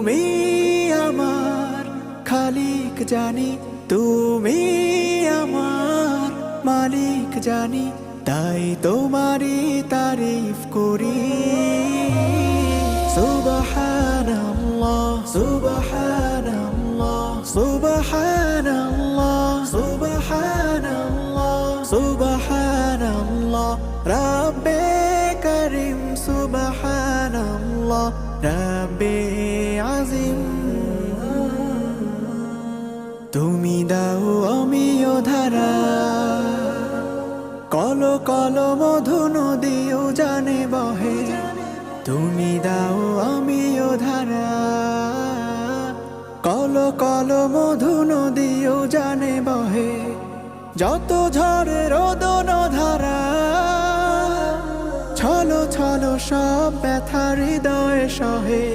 তুমি আমার খালিক জানি, তুমি আমার মালিক জানি, তাই তোমারই তারিফ করি। সুবহানাল্লাহ সুবহানাল্লাহ সুবহানাল্লাহ সুবহানাল্লাহ সুবহানাল্লাহ রাব্বে করিম সুবহানাল্লাহ রাব্বে আজিম। তুমি দাও অমিয় ধারা, কল কল মধু নদীও জানে বহে। তুমি দাও অমিয় ধারা, কল কল মধু নদীও জানে বহে। যত ঝড়ে রোদন ধারা, ছলো ছলো সব ব্যথা হৃদয়ে সহে।